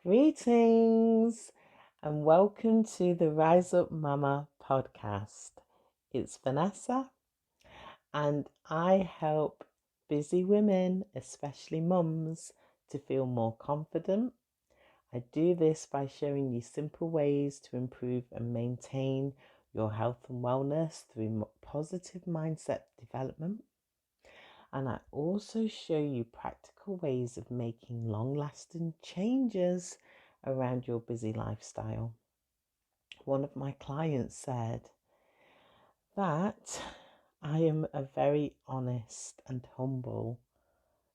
Greetings and welcome to the Rise Up Mama podcast. It's Vanessa and I help busy women, especially mums, to feel more confident. I do this by showing you simple ways to improve and maintain your health and wellness through positive mindset development. And I also show you practical ways of making long-lasting changes around your busy lifestyle. One of my clients said that I am a very honest and humble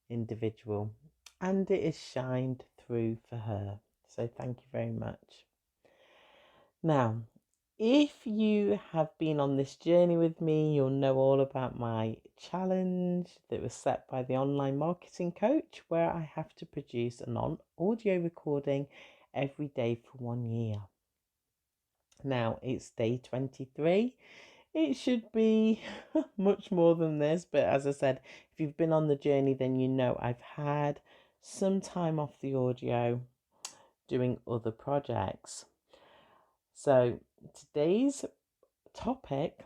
individual, and it has shined through for her. So thank you very much. Now, if you have been on this journey with me, you'll know all about my challenge that was set by the online marketing coach, where I have to produce an audio recording every day for 1 year. Now it's day 23. It should be much more than this, but as I said, if you've been on the journey, then you know I've had some time off the audio doing other projects. So today's topic,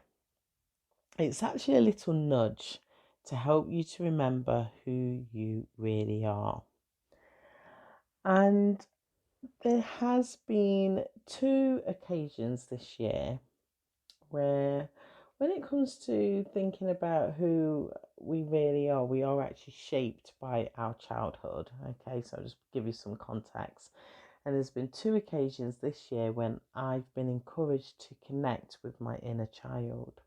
it's actually a little nudge to help you to remember who you really are. And there has been 2 occasions this year where when it comes to thinking about who we really are, we are actually shaped by our childhood. Okay, so I'll just give you some context. And there's been 2 occasions this year when I've been encouraged to connect with my inner child.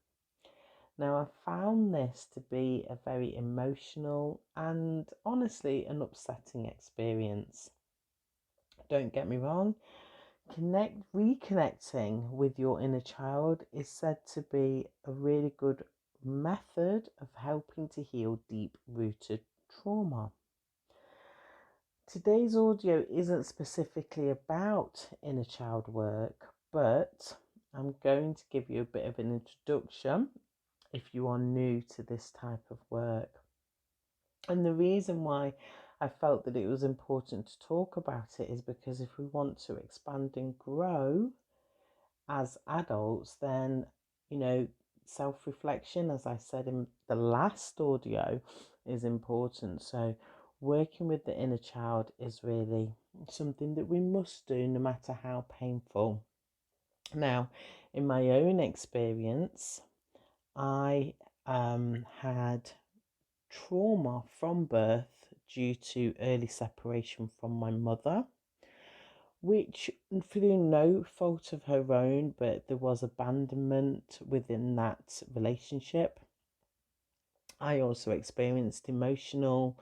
Now, I found this to be a very emotional and honestly an upsetting experience. Don't get me wrong, reconnecting with your inner child is said to be a really good method of helping to heal deep-rooted trauma. Today's audio isn't specifically about inner child work, but I'm going to give you a bit of an introduction if you are new to this type of work. And the reason why I felt that it was important to talk about it is because if we want to expand and grow as adults, then, self-reflection, as I said in the last audio, is important. So working with the inner child is really something that we must do no matter how painful. Now, in my own experience, I had trauma from birth due to early separation from my mother, which through no fault of her own, but there was abandonment within that relationship. I also experienced emotional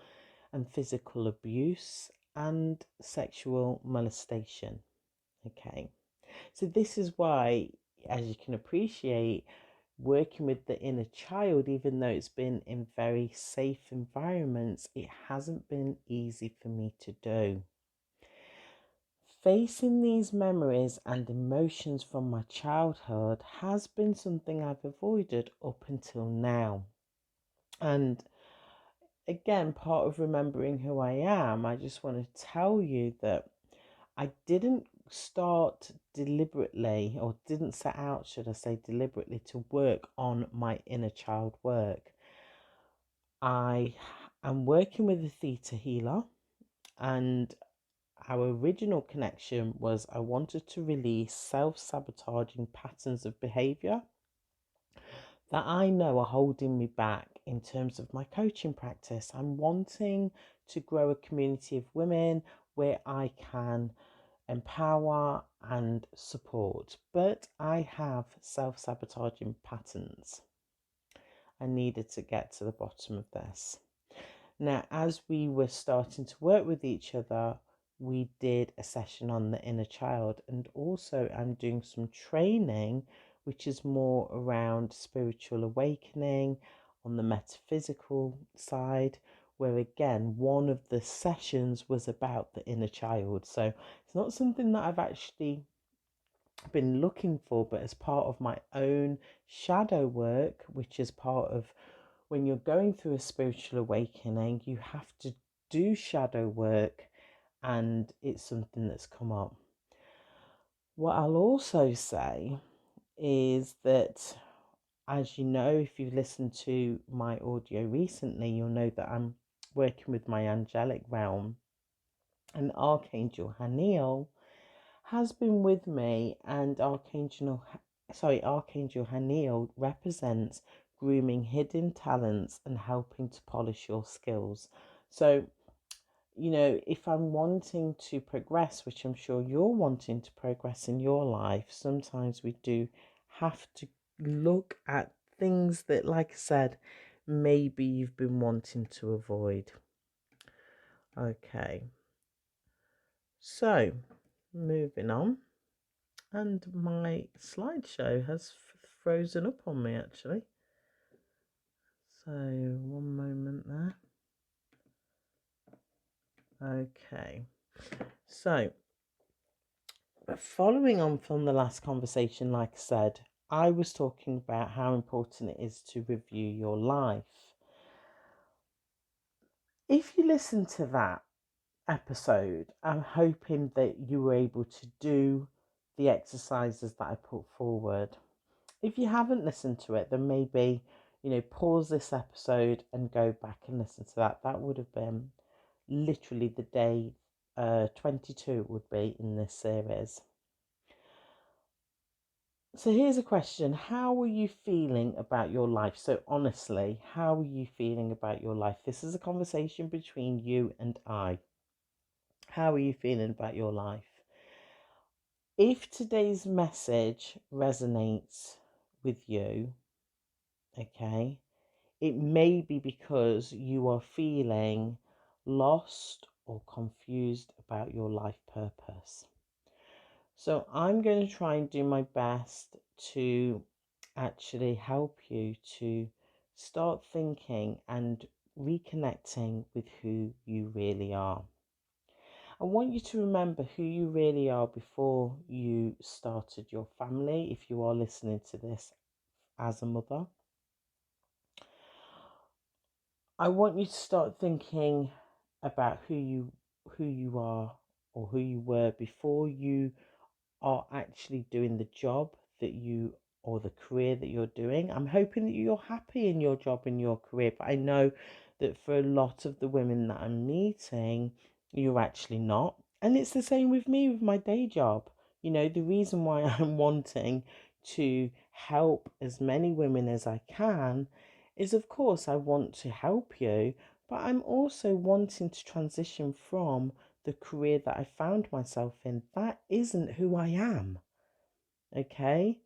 and physical abuse and sexual molestation. Okay, so this is why, as you can appreciate, working with the inner child, even though it's been in very safe environments, it hasn't been easy for me to do. Facing these memories and emotions from my childhood has been something I've avoided up until now. And again, part of remembering who I am, I just want to tell you that I didn't start deliberately, or didn't set out, should I say, deliberately to work on my inner child work. I am working with a theta healer, and our original connection was I wanted to release self-sabotaging patterns of behavior that I know are holding me back in terms of my coaching practice. I'm wanting to grow a community of women where I can empower and support, but I have self-sabotaging patterns. I needed to get to the bottom of this. Now, as we were starting to work with each other, we did a session on the inner child, and also I'm doing some training which is more around spiritual awakening on the metaphysical side, where again one of the sessions was about the inner child. So it's not something that I've actually been looking for, but as part of my own shadow work, which is part of when you're going through a spiritual awakening, you have to do shadow work and it's something that's come up. What I'll also say is that, as you know, if you've listened to my audio recently, you'll know that I'm working with my angelic realm, and Archangel Haniel has been with me, and Archangel Haniel represents grooming hidden talents and helping to polish your skills. So, if I'm wanting to progress, which I'm sure you're wanting to progress in your life, sometimes we do have to look at things that, like I said, maybe you've been wanting to avoid. Okay, so moving on. And my slideshow has frozen up on me, actually. So, one moment there. Okay. So, following on from the last conversation, like I said, I was talking about how important it is to review your life. If you listen to that episode, I'm hoping that you were able to do the exercises that I put forward. If you haven't listened to it, then maybe, pause this episode and go back and listen to that. That would have been literally the day 22 would be in this series. So here's a question. How are you feeling about your life? So honestly, how are you feeling about your life? This is a conversation between you and I. How are you feeling about your life? If today's message resonates with you, okay, it may be because you are feeling lost or confused about your life purpose. So I'm going to try and do my best to actually help you to start thinking and reconnecting with who you really are. I want you to remember who you really are before you started your family, if you are listening to this as a mother. I want you to start thinking about who you are or who you were before you are actually doing the job that you or the career that you're doing. I'm hoping that you're happy in your job and your career, but I know that for a lot of the women that I'm meeting, you're actually not. And it's the same with me with my day job. The reason why I'm wanting to help as many women as I can is, of course, I want to help you, but I'm also wanting to transition from the career that I found myself in. That isn't who I am. Okay?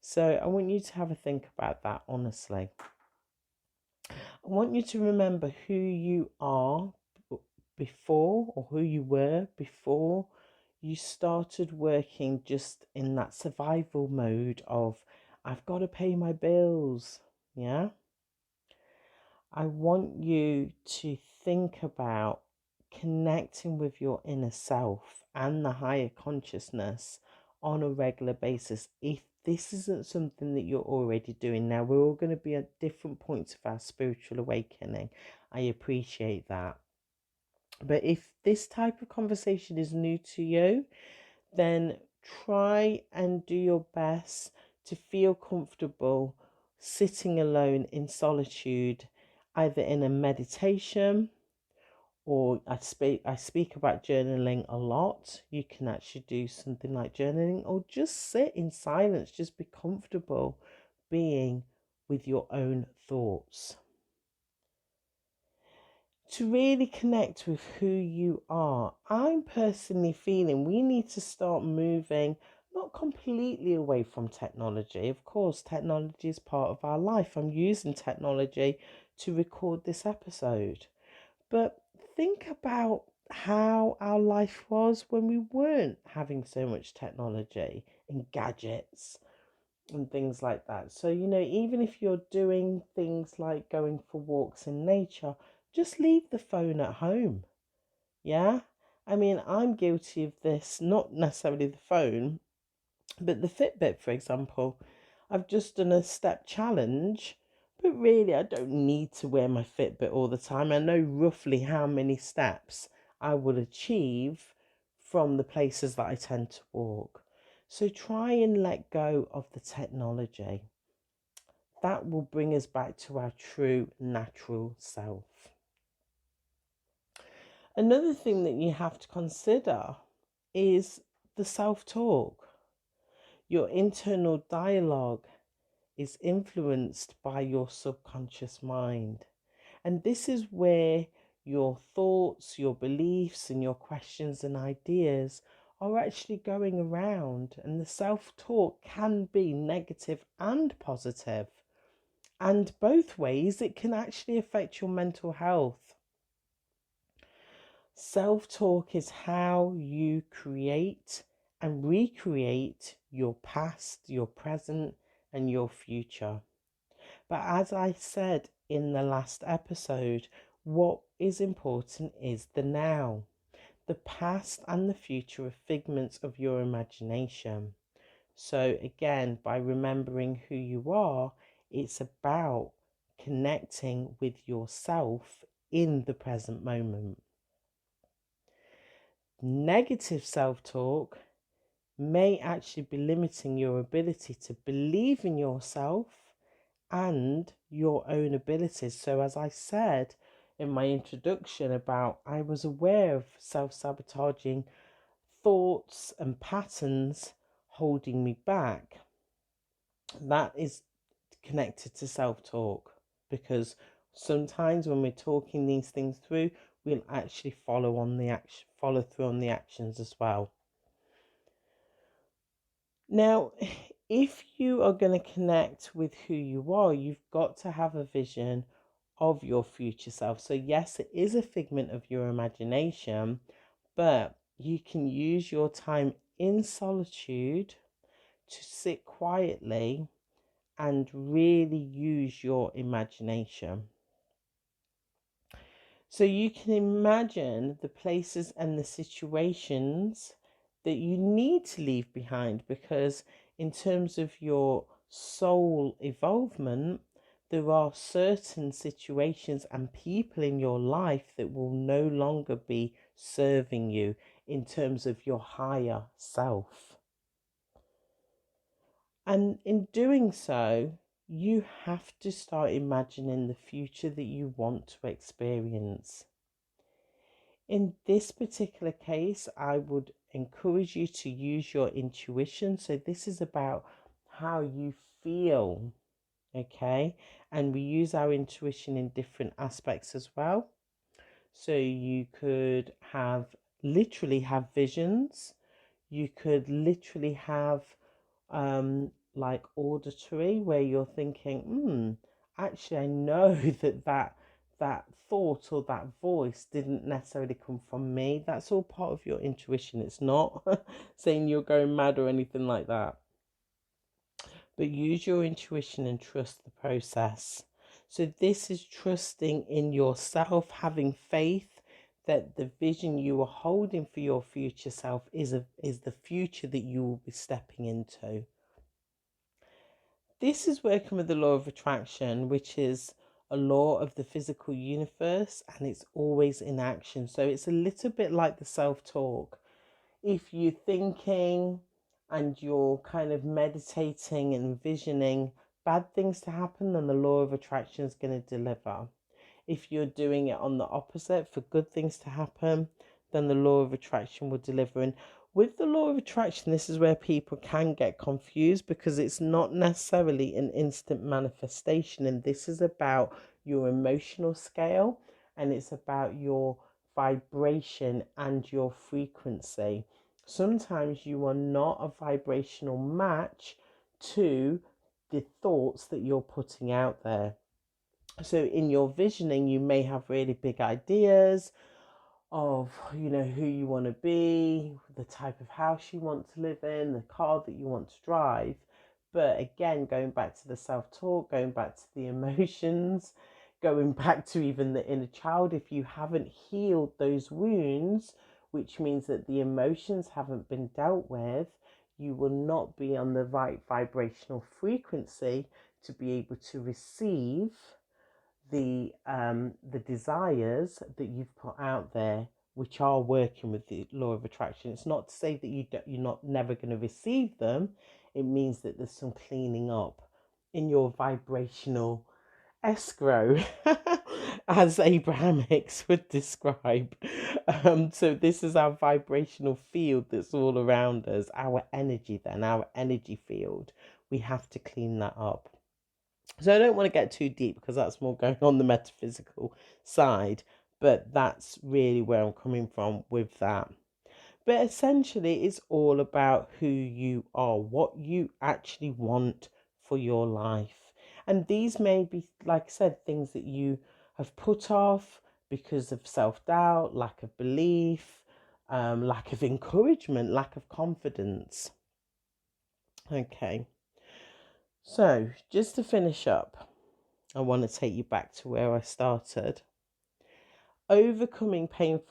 So I want you to have a think about that, honestly. I want you to remember who you are before, or who you were before you started working just in that survival mode of, I've got to pay my bills. Yeah? I want you to think about connecting with your inner self and the higher consciousness on a regular basis. If this isn't something that you're already doing, now we're all going to be at different points of our spiritual awakening. I appreciate that. But if this type of conversation is new to you, then try and do your best to feel comfortable sitting alone in solitude, either in a meditation, or I speak about journaling a lot. You can actually do something like journaling, or just sit in silence, just be comfortable being with your own thoughts. To really connect with who you are, I'm personally feeling we need to start moving not completely away from technology. Of course, technology is part of our life. I'm using technology to record this episode. But think about how our life was when we weren't having so much technology and gadgets and things like that. So, even if you're doing things like going for walks in nature, just leave the phone at home. Yeah? I mean, I'm guilty of this, not necessarily the phone, but the Fitbit, for example. I've just done a step challenge, but really, I don't need to wear my Fitbit all the time. I know roughly how many steps I will achieve from the places that I tend to walk. So try and let go of the technology. That will bring us back to our true natural self. Another thing that you have to consider is the self-talk. Your internal dialogue is influenced by your subconscious mind. And this is where your thoughts, your beliefs, and your questions and ideas are actually going around. And the self talk can be negative and positive. And both ways, it can actually affect your mental health. Self talk is how you create and recreate your past, your present, and your future. But as I said in the last episode, what is important is the now. The past and the future are figments of your imagination. So, again, by remembering who you are, it's about connecting with yourself in the present moment. Negative self talk may actually be limiting your ability to believe in yourself and your own abilities. So, as I said in my introduction about I was aware of self-sabotaging thoughts and patterns holding me back, that is connected to self-talk, because sometimes when we're talking these things through, we'll actually follow through on the actions as well. Now, if you are going to connect with who you are, you've got to have a vision of your future self. So, yes, it is a figment of your imagination, but you can use your time in solitude to sit quietly and really use your imagination. So you can imagine the places and the situations that you need to leave behind, because in terms of your soul evolvement, there are certain situations and people in your life that will no longer be serving you in terms of your higher self. And in doing so, you have to start imagining the future that you want to experience. In this particular case, I would encourage you to use your intuition. So this is about how you feel, okay? And we use our intuition in different aspects as well. So you could literally have visions. You could literally have like auditory, where you're thinking, actually I know that thought or that voice didn't necessarily come from me. That's all part of your intuition. It's not saying you're going mad or anything like that. But use your intuition and trust the process. So this is trusting in yourself, having faith that the vision you are holding for your future self is the future that you will be stepping into. This is working with the law of attraction, which is a law of the physical universe, and it's always in action. So it's a little bit like the self-talk. If you're thinking and you're kind of meditating and envisioning bad things to happen, then the law of attraction is going to deliver. If you're doing it on the opposite, for good things to happen, then the law of attraction will deliver. And with the law of attraction, this is where people can get confused, because it's not necessarily an instant manifestation. And this is about your emotional scale, and it's about your vibration and your frequency. Sometimes you are not a vibrational match to the thoughts that you're putting out there. So in your visioning, you may have really big ideas of, who you want to be, the type of house you want to live in, the car that you want to drive. But again, going back to the self-talk, going back to the emotions, going back to even the inner child, if you haven't healed those wounds, which means that the emotions haven't been dealt with, you will not be on the right vibrational frequency to be able to receive the desires that you've put out there which are working with the law of attraction. It's not to say that you're not never going to receive them. It means that there's some cleaning up in your vibrational escrow, as Abraham Hicks would describe. So this is our vibrational field that's all around us, our energy, then our energy field. We have to clean that up. So I don't want to get too deep because that's more going on the metaphysical side, but that's really where I'm coming from with that. But essentially, it's all about who you are, what you actually want for your life. And these may be, like I said, things that you have put off because of self-doubt, lack of belief, lack of encouragement, lack of confidence. Okay. So just to finish up, I want to take you back to where I started. Overcoming painful,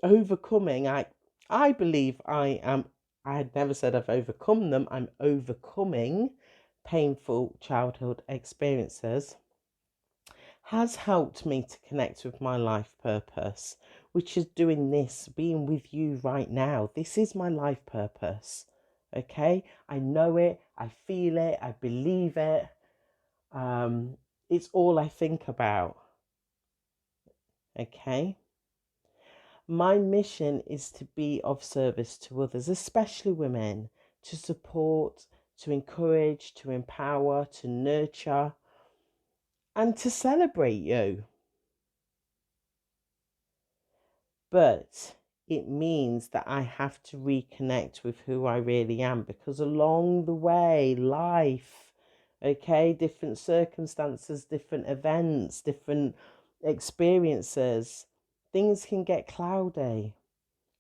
overcoming, I believe I had never said I've overcome them. I'm overcoming painful childhood experiences has helped me to connect with my life purpose, which is doing this, being with you right now. This is my life purpose. Okay, I know it, I feel it, I believe it. It's all I think about. Okay. My mission is to be of service to others, especially women, to support, to encourage, to empower, to nurture, and to celebrate you. But it means that I have to reconnect with who I really am, because along the way, life, okay, different circumstances, different events, different experiences, things can get cloudy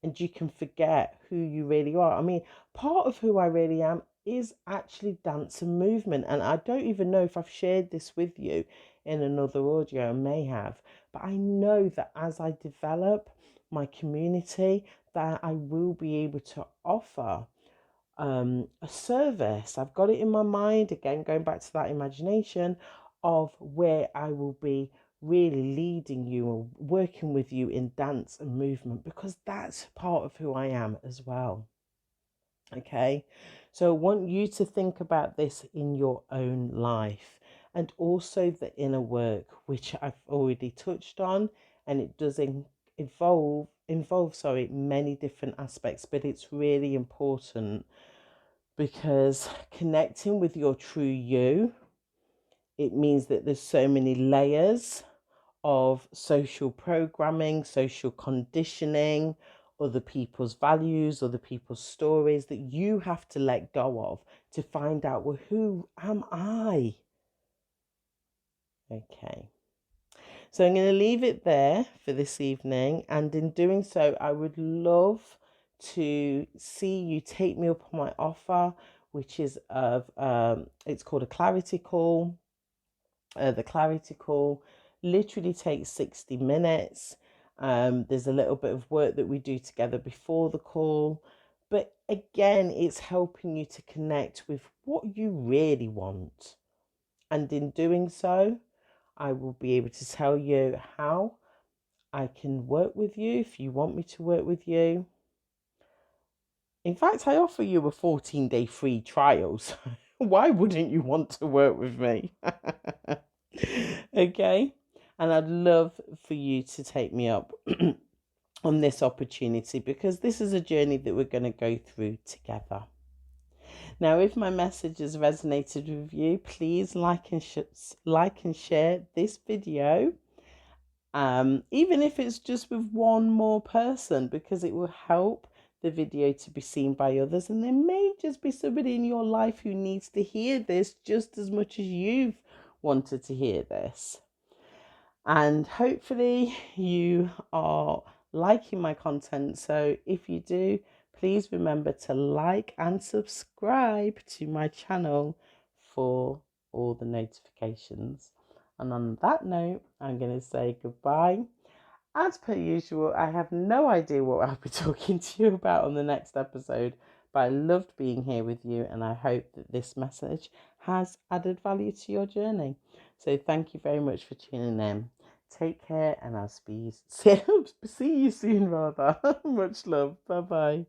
and you can forget who you really are. I mean, part of who I really am is actually dance and movement. And I don't even know if I've shared this with you in another audio, I may have, but I know that as I develop my community, that I will be able to offer a service. I've got it in my mind, again, going back to that imagination of where I will be really leading you and working with you in dance and movement, because that's part of who I am as well. Okay, so I want you to think about this in your own life, and also the inner work, which I've already touched on, and it does involve many different aspects, but it's really important because connecting with your true you, it means that there's so many layers of social programming, social conditioning, other people's values, other people's stories that you have to let go of to find out, well, who am I? Okay. So I'm going to leave it there for this evening. And in doing so, I would love to see you take me up on my offer, which is it's called a clarity call. The clarity call literally takes 60 minutes. There's a little bit of work that we do together before the call. But again, it's helping you to connect with what you really want. And in doing so, I will be able to tell you how I can work with you if you want me to work with you. In fact, I offer you a 14-day free trial. So why wouldn't you want to work with me? Okay. And I'd love for you to take me up on this opportunity, because this is a journey that we're going to go through together. Now, if my message has resonated with you, please like and share this video. Even if it's just with one more person, because it will help the video to be seen by others, and there may just be somebody in your life who needs to hear this just as much as you've wanted to hear this. And hopefully you are liking my content. So if you do, please remember to like and subscribe to my channel for all the notifications. And on that note, I'm going to say goodbye. As per usual, I have no idea what I'll be talking to you about on the next episode, but I loved being here with you, and I hope that this message has added value to your journey. So thank you very much for tuning in. Take care, and I'll see you, see you soon, rather. Much love. Bye bye.